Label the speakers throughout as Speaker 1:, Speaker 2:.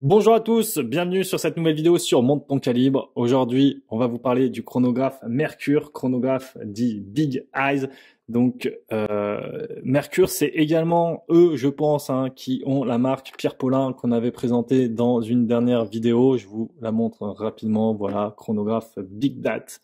Speaker 1: Bonjour à tous, bienvenue sur cette nouvelle vidéo sur Monte ton calibre. Aujourd'hui, on va vous parler du chronographe Mercure, chronographe dit Big Eyes. Donc, Mercure, c'est également eux, je pense, qui ont la marque Pierre Paulin qu'on avait présentée dans une dernière vidéo. Je vous la montre rapidement. Voilà, chronographe Big Date.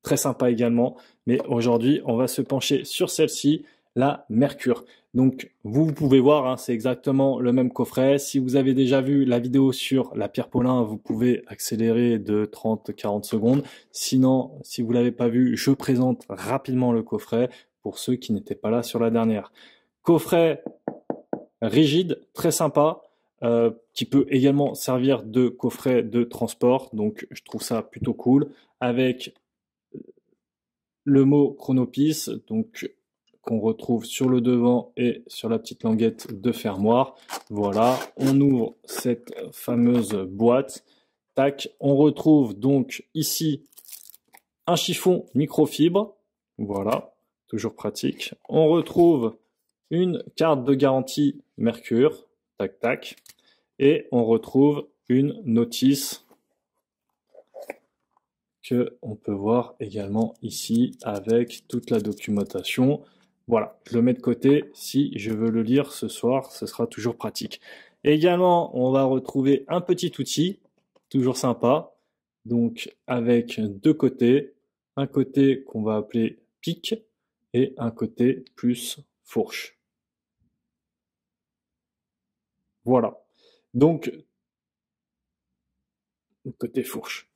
Speaker 1: Très sympa également. Mais aujourd'hui, on va se pencher sur celle-ci, la Mercure. Donc, vous pouvez voir, c'est exactement le même coffret. Si vous avez déjà vu la vidéo sur la Pierre Paulin, vous pouvez accélérer de 30-40 secondes. Sinon, si vous l'avez pas vu, je présente rapidement le coffret pour ceux qui n'étaient pas là sur la dernière. Coffret rigide, très sympa, qui peut également servir de coffret de transport. Donc, je trouve ça plutôt cool. Avec le mot chronopiece, donc qu'on retrouve sur le devant et sur la petite languette de fermoir. Voilà, on ouvre cette fameuse boîte. Tac, on retrouve donc ici un chiffon microfibre. Voilà, toujours pratique. On retrouve une carte de garantie Mercure. Tac, tac. Et on retrouve une notice que on peut voir également ici avec toute la documentation. Voilà, je le mets de côté. Si je veux le lire ce soir, ce sera toujours pratique. Également, on va retrouver un petit outil, toujours sympa. Donc, avec deux côtés. Un côté qu'on va appeler pic et un côté plus fourche. Voilà. Donc, côté fourche.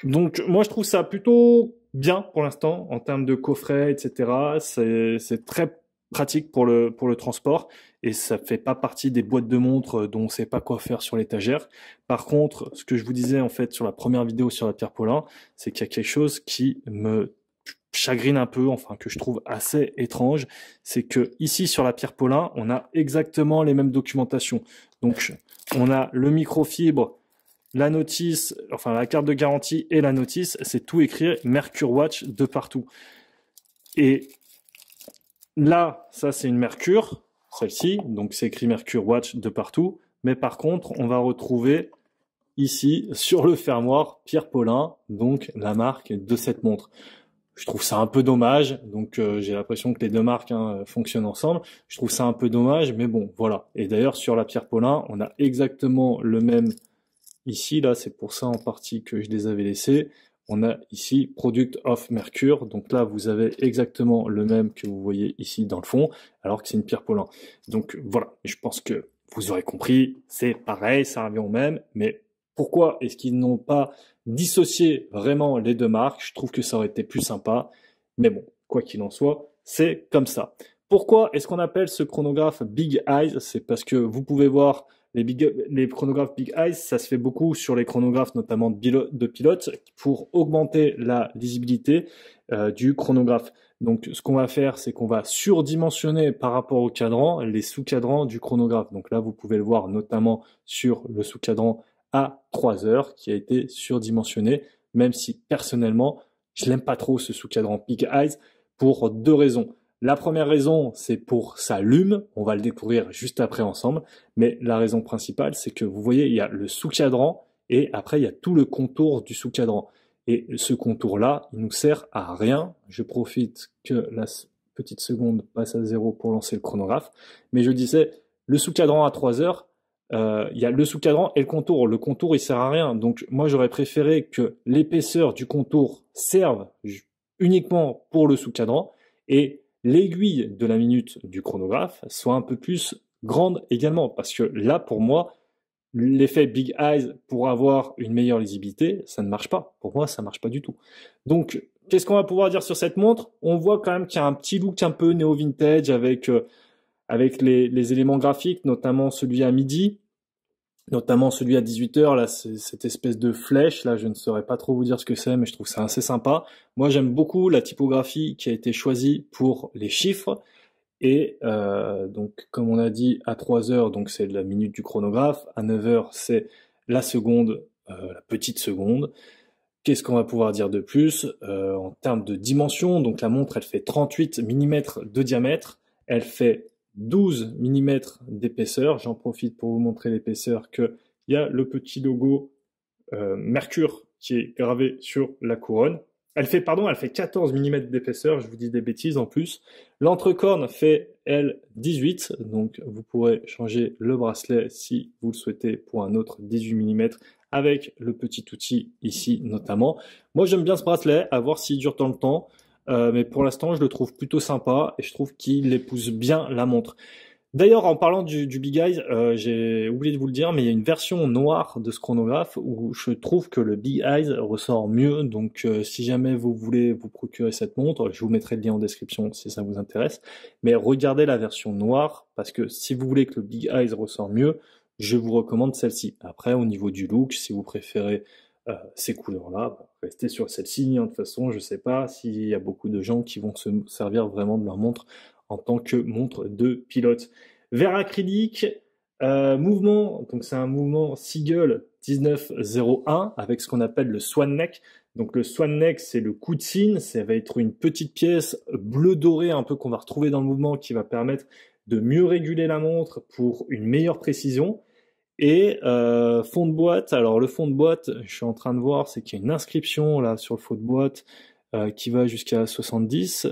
Speaker 1: Donc, moi, je trouve ça plutôt bien pour l'instant en termes de coffret, etc. C'est très pratique pour le transport et ça fait pas partie des boîtes de montres dont on sait pas quoi faire sur l'étagère. Par contre, ce que je vous disais en fait sur la première vidéo sur la Pierre Paulin, c'est qu'il y a quelque chose qui me chagrine un peu, enfin que je trouve assez étrange, c'est que ici sur la Pierre Paulin, on a exactement les mêmes documentations. Donc, on a le microfibre, la notice, enfin la carte de garantie et la notice, c'est tout écrit Mercure Watch de partout. Et là, ça c'est une Mercure, celle-ci, donc c'est écrit Mercure Watch de partout. Mais par contre, on va retrouver ici sur le fermoir Pierre Paulin, donc la marque de cette montre. Je trouve ça un peu dommage, donc j'ai l'impression que les deux marques fonctionnent ensemble. Je trouve ça un peu dommage, mais bon, voilà. Et d'ailleurs, sur la Pierre Paulin, on a exactement le même ici, là, c'est pour ça en partie que je les avais laissés. On a ici Product of Mercure. Donc là, vous avez exactement le même que vous voyez ici dans le fond, alors que c'est une Pierre Paulin. Donc voilà, je pense que vous aurez compris, c'est pareil, ça revient au même. Mais pourquoi est-ce qu'ils n'ont pas dissocié vraiment les deux marques? Je trouve que ça aurait été plus sympa. Mais bon, quoi qu'il en soit, c'est comme ça. Pourquoi est-ce qu'on appelle ce chronographe Big Eyes? C'est parce que vous pouvez voir les chronographes Big Eyes, ça se fait beaucoup sur les chronographes notamment de pilotes pour augmenter la lisibilité du chronographe. Donc ce qu'on va faire, c'est qu'on va surdimensionner par rapport au cadran les sous-cadrans du chronographe. Donc là, vous pouvez le voir notamment sur le sous-cadran à 3 heures qui a été surdimensionné, même si personnellement, je l'aime pas trop ce sous-cadran Big Eyes pour deux raisons. La première raison, c'est pour sa lume, on va le découvrir juste après ensemble, mais la raison principale, c'est que vous voyez, il y a le sous-cadran et après, il y a tout le contour du sous-cadran. Et ce contour-là, il nous sert à rien. Je profite que la petite seconde passe à 0 pour lancer le chronographe. Mais je disais, le sous-cadran à 3 heures, il y a le sous-cadran et le contour. Le contour, il sert à rien. Donc, moi, j'aurais préféré que l'épaisseur du contour serve uniquement pour le sous-cadran et l'aiguille de la minute du chronographe soit un peu plus grande également. Parce que là, pour moi, l'effet Big Eyes pour avoir une meilleure lisibilité, ça ne marche pas. Pour moi, ça marche pas du tout. Donc, qu'est-ce qu'on va pouvoir dire sur cette montre? On voit quand même qu'il y a un petit look un peu néo-vintage avec les éléments graphiques, notamment celui à midi, notamment celui à 18h, là, c'est cette espèce de flèche, là, je ne saurais pas trop vous dire ce que c'est, mais je trouve ça assez sympa. Moi, j'aime beaucoup la typographie qui a été choisie pour les chiffres. Et donc, comme on a dit, à 3 heures, donc c'est la minute du chronographe. À 9 heures, c'est la seconde, la petite seconde. Qu'est-ce qu'on va pouvoir dire de plus en termes de dimension? Donc la montre, elle fait 38 mm de diamètre. Elle fait 12 mm d'épaisseur. J'en profite pour vous montrer l'épaisseur que il y a le petit logo Mercure qui est gravé sur la couronne. Elle fait 14 mm d'épaisseur, je vous dis des bêtises en plus. L'entrecorne fait, elle, 18, donc vous pourrez changer le bracelet si vous le souhaitez pour un autre 18 mm avec le petit outil ici notamment. Moi j'aime bien ce bracelet, à voir s'il dure dans le temps, mais pour l'instant je le trouve plutôt sympa et je trouve qu'il épouse bien la montre. D'ailleurs, en parlant du Big Eyes, j'ai oublié de vous le dire, mais il y a une version noire de ce chronographe où je trouve que le Big Eyes ressort mieux. Donc, si jamais vous voulez vous procurer cette montre, je vous mettrai le lien en description si ça vous intéresse. Mais regardez la version noire, parce que si vous voulez que le Big Eyes ressort mieux, je vous recommande celle-ci. Après, au niveau du look, si vous préférez ces couleurs-là, bah, restez sur celle-ci. De toute façon, je sais pas s'il y a beaucoup de gens qui vont se servir vraiment de leur montre en tant que montre de pilote. Verre acrylique, mouvement, donc c'est un mouvement Seagull 1901 avec ce qu'on appelle le swan neck. Donc le swan neck, c'est le coup de cygne, ça va être une petite pièce bleu doré un peu qu'on va retrouver dans le mouvement qui va permettre de mieux réguler la montre pour une meilleure précision. Et fond de boîte, alors le fond de boîte, je suis en train de voir, c'est qu'il y a une inscription là sur le fond de boîte qui va jusqu'à 70,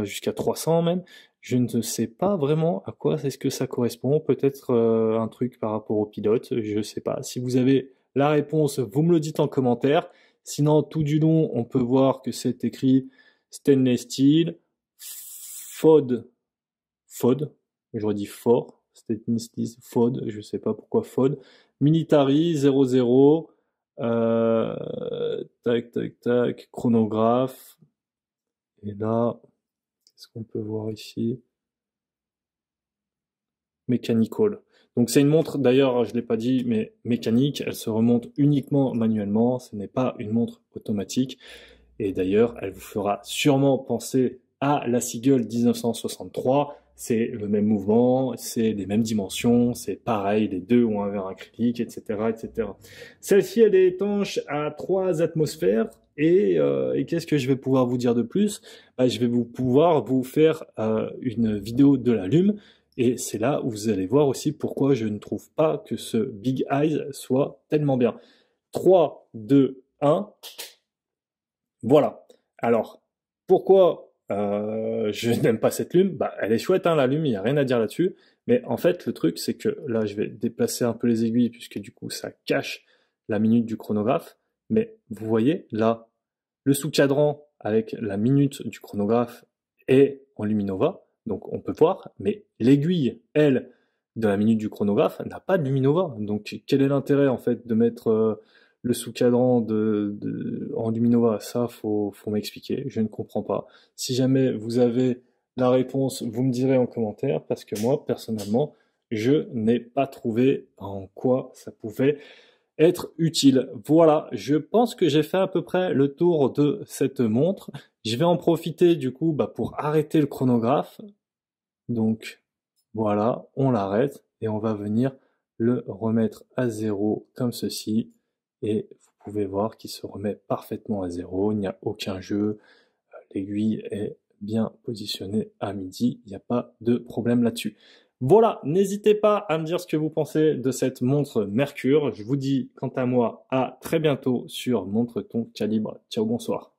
Speaker 1: jusqu'à 300 même. Je ne sais pas vraiment à quoi est-ce que ça correspond. Peut-être un truc par rapport au pilote, je ne sais pas. Si vous avez la réponse, vous me le dites en commentaire. Sinon, tout du long, on peut voir que c'est écrit stainless steel, FOD, j'aurais dit fort, stainless steel, FOD, je ne sais pas pourquoi FOD, military 00, tac, chronographe. Et là, qu'est-ce qu'on peut voir ici? Mechanical. Donc c'est une montre, d'ailleurs, je ne l'ai pas dit, mais mécanique. Elle se remonte uniquement manuellement. Ce n'est pas une montre automatique. Et d'ailleurs, elle vous fera sûrement penser à la Seagull 1963. C'est le même mouvement, c'est les mêmes dimensions, c'est pareil, les deux ont un verre acrylique, etc., etc. Celle-ci, elle est étanche à 3 atmosphères. Et qu'est-ce que je vais pouvoir vous dire de plus? Je vais pouvoir vous faire une vidéo de la lume. Et c'est là où vous allez voir aussi pourquoi je ne trouve pas que ce Big Eyes soit tellement bien. 3, 2, 1. Voilà. Alors, pourquoi je n'aime pas cette lume? Elle est chouette, hein, la lume, il n'y a rien à dire là-dessus. Mais en fait, le truc, c'est que là, je vais déplacer un peu les aiguilles, puisque du coup, ça cache la minute du chronographe. Mais vous voyez, là, le sous-cadran avec la minute du chronographe est en Luminova. Donc, on peut voir, mais l'aiguille, elle, de la minute du chronographe, n'a pas de Luminova. Donc, quel est l'intérêt, en fait, de mettre le sous-cadran en Luminova? Ça, faut m'expliquer. Je ne comprends pas. Si jamais vous avez la réponse, vous me direz en commentaire, parce que moi, personnellement, je n'ai pas trouvé en quoi ça pouvait être utile. Voilà, je pense que j'ai fait à peu près le tour de cette montre. Je vais en profiter du coup pour arrêter le chronographe. Donc voilà, on l'arrête et on va venir le remettre à zéro comme ceci. Et vous pouvez voir qu'il se remet parfaitement à zéro, il n'y a aucun jeu, l'aiguille est bien positionnée à midi, il n'y a pas de problème là-dessus. Voilà, n'hésitez pas à me dire ce que vous pensez de cette montre Mercure. Je vous dis quant à moi à très bientôt sur Montre ton calibre. Ciao, bonsoir.